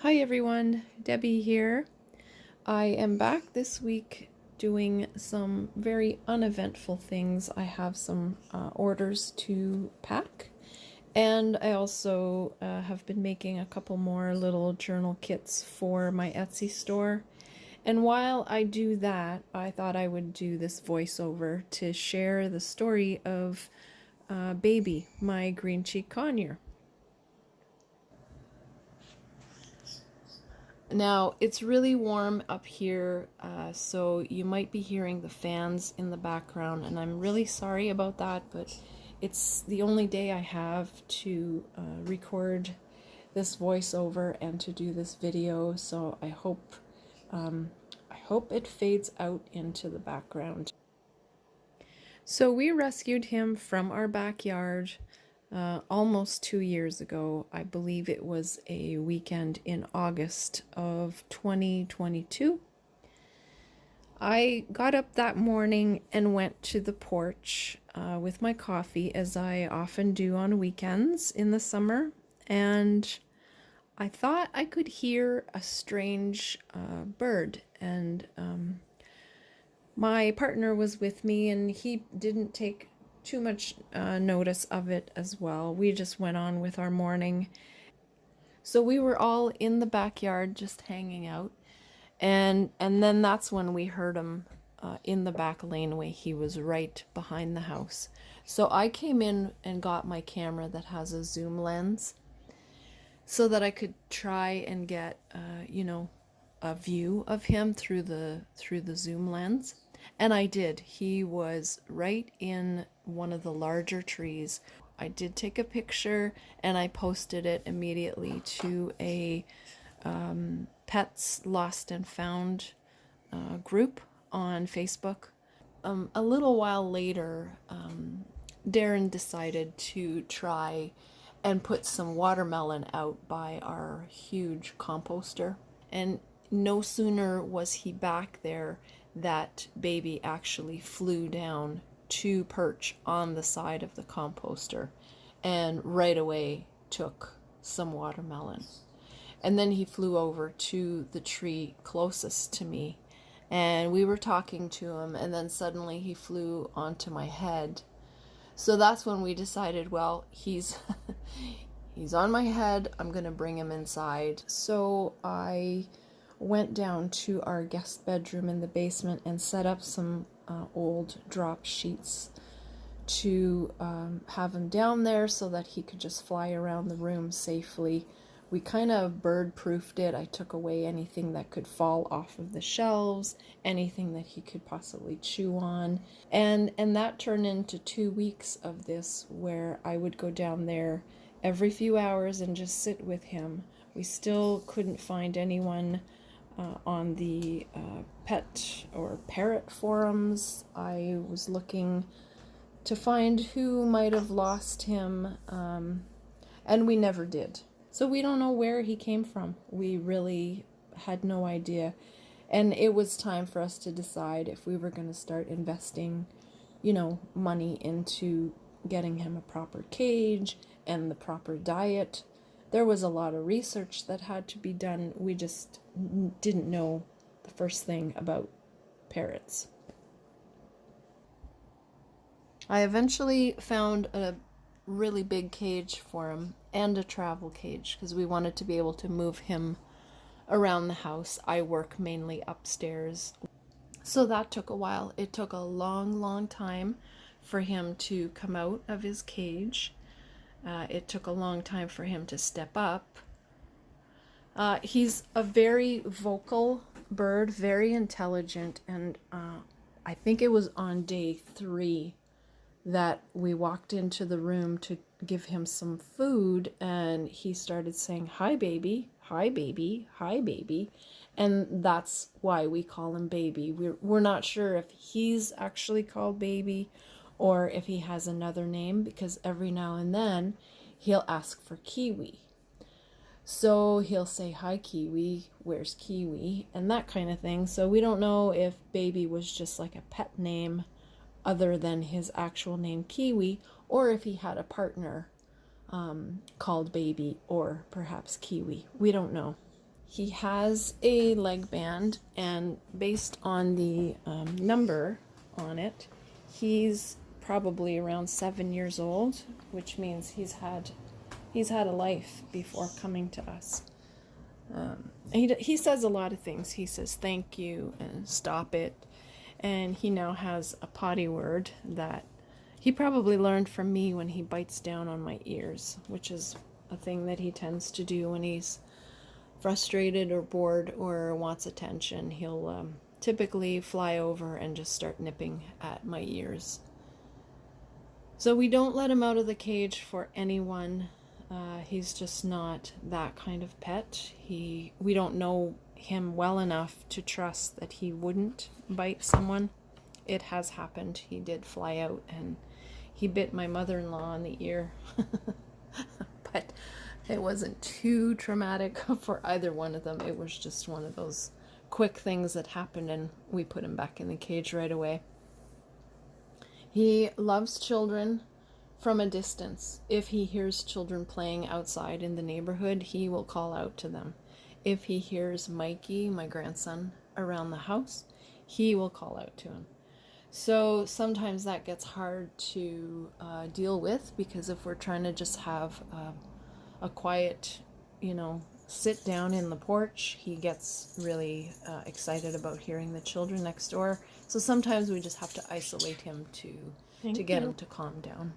Hi everyone, Debbie here. I am back this week doing some very uneventful things. I have some orders to pack, and I also have been making a couple more little journal kits for my Etsy store. And while I do that, I thought I would do this voiceover to share the story of Baby, my green cheek conure. Now, it's really warm up here, so you might be hearing the fans in the background, and I'm really sorry about that, but it's the only day I have to record this voiceover and to do this video, so I hope it fades out into the background. So we rescued him from our backyard almost 2 years ago. I believe it was a weekend in August of 2022. I got up that morning and went to the porch with my coffee, as I often do on weekends in the summer, and I thought I could hear a strange bird, and my partner was with me, and he didn't take too much notice of it as well. We just went on with our morning. So we were all in the backyard just hanging out. And then that's when we heard him in the back laneway. He was right behind the house. So I came in and got my camera that has a zoom lens so that I could try and get, a view of him through the zoom lens. And I did. He was right in one of the larger trees. I did take a picture and I posted it immediately to a Pets Lost and Found group on Facebook. A little while later, Darren decided to try and put some watermelon out by our huge composter. And no sooner was he back there that Baby actually flew down to perch on the side of the composter and right away took some watermelon. And then he flew over to the tree closest to me, and we were talking to him, and then suddenly he flew onto my head. So that's when we decided, well, he's he's on my head, I'm gonna bring him inside. So I went down to our guest bedroom in the basement and set up some old drop sheets to have him down there so that he could just fly around the room safely. We kind of bird-proofed it. I took away anything that could fall off of the shelves, anything that he could possibly chew on. And that turned into 2 weeks of this, where I would go down there every few hours and just sit with him. We still couldn't find anyone on the pet or parrot forums. I was looking to find who might have lost him, and we never did. So we don't know where he came from. We really had no idea. And it was time for us to decide if we were going to start investing, money into getting him a proper cage and the proper diet. There was a lot of research that had to be done. We just didn't know the first thing about parrots. I eventually found a really big cage for him and a travel cage because we wanted to be able to move him around the house. I work mainly upstairs, so that took a while. It took a long time for him to come out of his cage. It took a long time for him to step up. He's a very vocal bird, very intelligent, and I think it was on day 3 that we walked into the room to give him some food, and he started saying, "Hi, baby, hi, baby, hi, baby." And that's why we call him Baby. We're not sure if he's actually called Baby or if he has another name, because every now and then he'll ask for Kiwi. So he'll say, "Hi, Kiwi, where's Kiwi?" and that kind of thing. So we don't know if Baby was just like a pet name other than his actual name Kiwi, or if he had a partner called Baby or perhaps Kiwi. We don't know. He has a leg band, and based on the number on it, he's probably around 7 years old, which means he's had a life before coming to us. He says a lot of things. He says thank you and stop it, and he now has a potty word that he probably learned from me when he bites down on my ears, which is a thing that he tends to do when he's frustrated or bored or wants attention. He'll typically fly over and just start nipping at my ears. So we don't let him out of the cage for anyone. He's just not that kind of pet. We don't know him well enough to trust that he wouldn't bite someone. It has happened. He did fly out and he bit my mother-in-law on the ear. But it wasn't too traumatic for either one of them. It was just one of those quick things that happened, and we put him back in the cage right away. He loves children from a distance. If he hears children playing outside in the neighborhood, he will call out to them. If he hears Mikey, my grandson, around the house, he will call out to him. So sometimes that gets hard to deal with, because if we're trying to just have a quiet, sit down in the porch, he gets really excited about hearing the children next door. So sometimes we just have to isolate him to get him to calm down.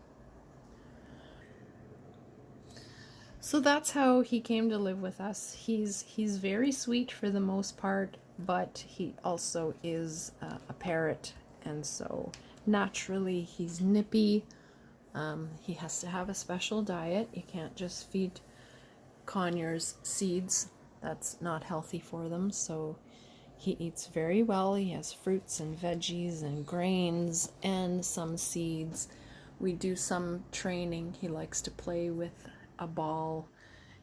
So that's how he came to live with us. He's very sweet for the most part, but he also is a parrot, and so naturally he's nippy. He has to have a special diet. You can't just feed conures seeds. That's not healthy for them. So he eats very well. He has fruits and veggies and grains and some seeds. We do some training. He likes to play with a ball.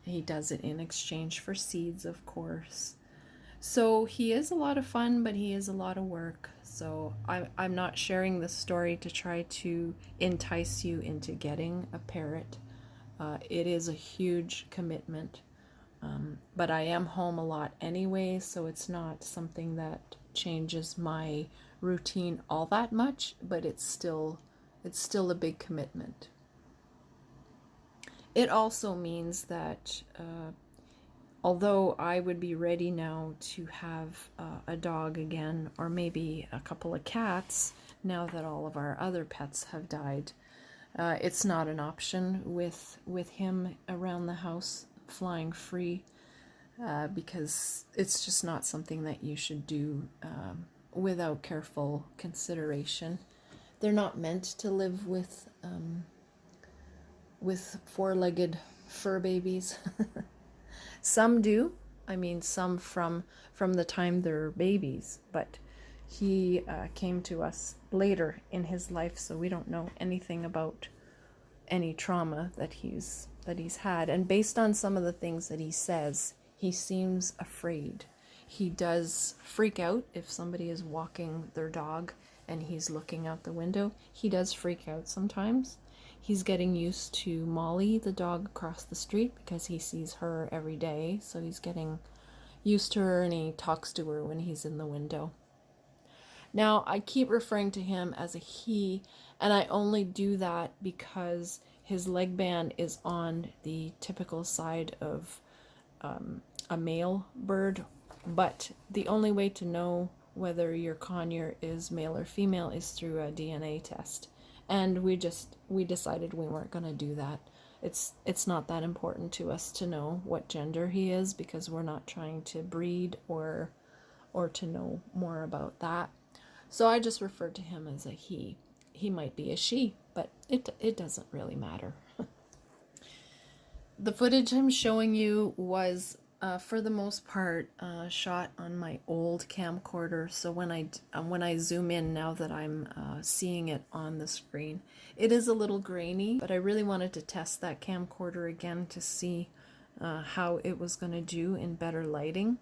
He does it in exchange for seeds, of course. So he is a lot of fun, but he is a lot of work. So I'm not sharing this story to try to entice you into getting a parrot. It is a huge commitment, but I am home a lot anyway, so it's not something that changes my routine all that much, but it's still a big commitment. It also means that although I would be ready now to have a dog again, or maybe a couple of cats, now that all of our other pets have died, it's not an option with him around the house flying free, because it's just not something that you should do without careful consideration. They're not meant to live with four-legged fur babies. Some do. I mean, some from the time they're babies, but he came to us later in his life, so we don't know anything about any trauma that he's had. And based on some of the things that he says, he seems afraid. He does freak out if somebody is walking their dog and he's looking out the window. He does freak out sometimes. He's getting used to Molly, the dog across the street, because he sees her every day. So he's getting used to her, and he talks to her when he's in the window. Now, I keep referring to him as a he, and I only do that because his leg band is on the typical side of a male bird. But the only way to know whether your conure is male or female is through a DNA test. And we decided we weren't going to do that. It's not that important to us to know what gender he is, because we're not trying to breed or to know more about that. So I just refer to him as a he. He might be a she, but it doesn't really matter. The footage I'm showing you was for the most part shot on my old camcorder. So when I zoom in, now that I'm seeing it on the screen, it is a little grainy, but I really wanted to test that camcorder again to see how it was going to do in better lighting.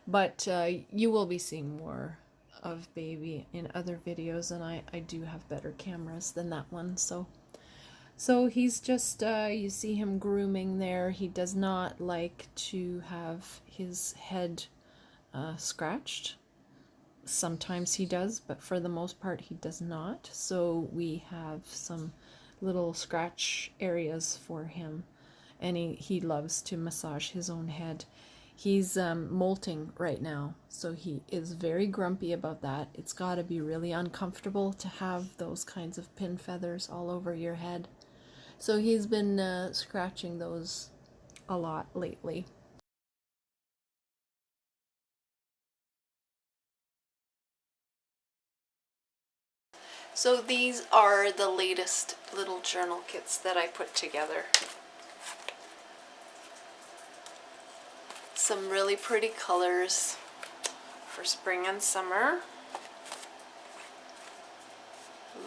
But you will be seeing more of Baby in other videos, and I do have better cameras than that one. So So he's just, you see him grooming there. He does not like to have his head scratched. Sometimes he does, but for the most part he does not. So we have some little scratch areas for him, and he loves to massage his own head. He's molting right now, so he is very grumpy about that. It's got to be really uncomfortable to have those kinds of pin feathers all over your head. So he's been scratching those a lot lately. So these are the latest little journal kits that I put together. Some really pretty colors for spring and summer.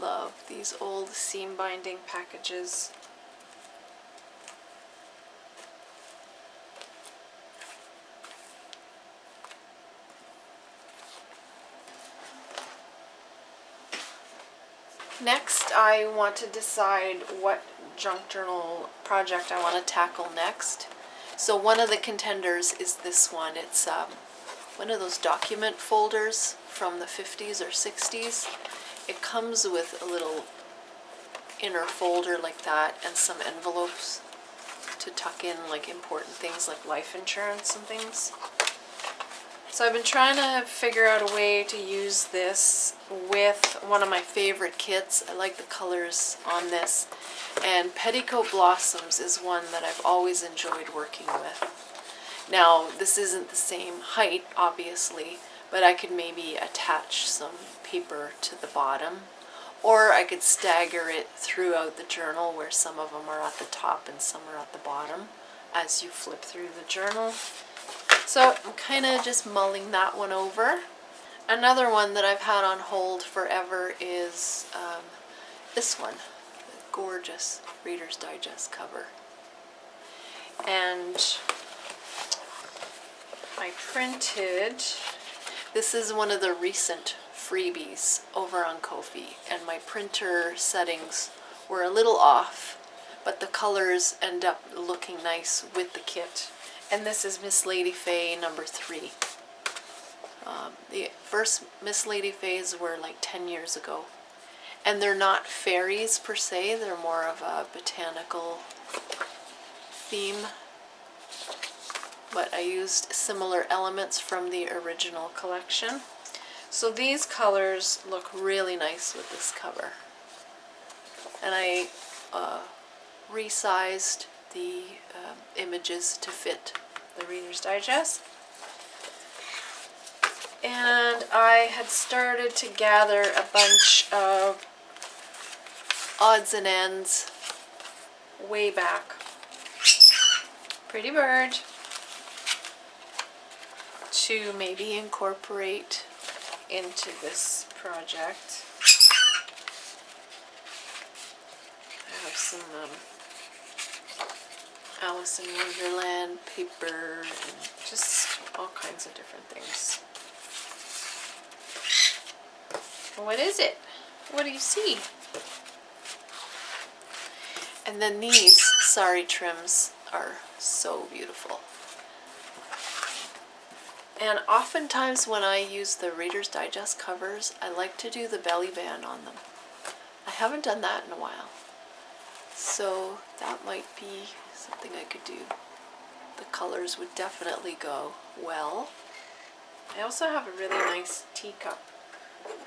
Love these old seam binding packages. Next, I want to decide what junk journal project I want to tackle next. So one of the contenders is this one. It's one of those document folders from the 50s or 60s. It comes with a little inner folder like that and some envelopes to tuck in like important things like life insurance and things. So I've been trying to figure out a way to use this with one of my favorite kits. I like the colors on this. And Petticoat Blossoms is one that I've always enjoyed working with. Now, this isn't the same height, obviously, but I could maybe attach some paper to the bottom. Or I could stagger it throughout the journal where some of them are at the top and some are at the bottom as you flip through the journal. So I'm kind of just mulling that one over. Another one that I've had on hold forever is this one, the gorgeous Reader's Digest cover. And I printed, this is one of the recent freebies over on Ko-fi, and my printer settings were a little off, but the colors end up looking nice with the kit. And this is Miss Lady Faye number 3. The first Miss Lady Fays were like 10 years ago. And they're not fairies per se, they're more of a botanical theme. But I used similar elements from the original collection. So these colors look really nice with this cover. And I resized the images to fit the Reader's Digest. And I had started to gather a bunch of odds and ends way back. Pretty bird. To maybe incorporate into this project. I have some Alice in Wonderland paper and just all kinds of different things. What is it? What do you see? And then these sari trims are so beautiful. And oftentimes when I use the Reader's Digest covers, I like to do the belly band on them. I haven't done that in a while. So that might be something I could do. The colors would definitely go well. I also have a really nice teacup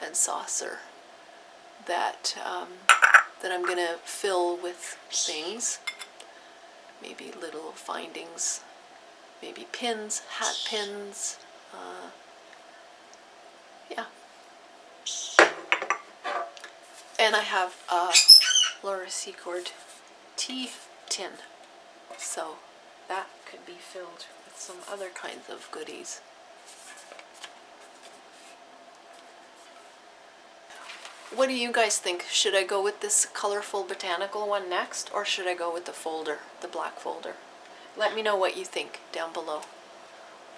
and saucer that that I'm gonna fill with things. Maybe little findings, maybe pins, hat pins. Yeah. And I have a Laura Secord tea tin, so that could be filled with some other kinds of goodies. What do you guys think? Should I go with this colorful botanical one next, or should I go with the folder, the black folder? Let me know what you think down below.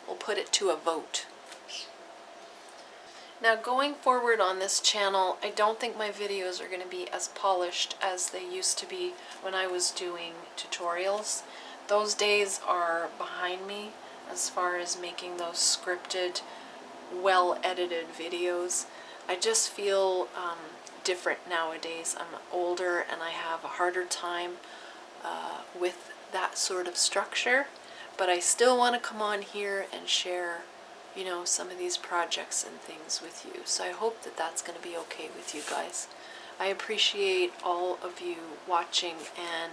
We'll put it to a vote. Now going forward on this channel, I don't think my videos are going to be as polished as they used to be when I was doing tutorials. Those days are behind me as far as making those scripted, well-edited videos. I just feel different nowadays. I'm older and I have a harder time with that sort of structure, but I still want to come on here and share, you know, some of these projects and things with you. So I hope that that's going to be okay with you guys. I appreciate all of you watching and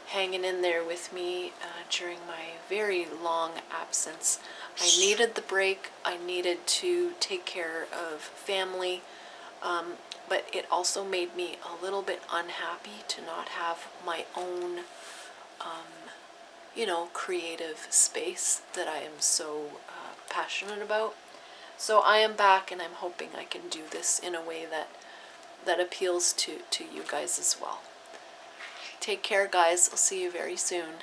hanging in there with me during my very long absence. I needed the break. I needed to take care of family, but it also made me a little bit unhappy to not have my own you know, creative space that I am so passionate about. So I am back, and I'm hoping I can do this in a way that appeals to you guys as well. Take care, guys. I'll see you very soon.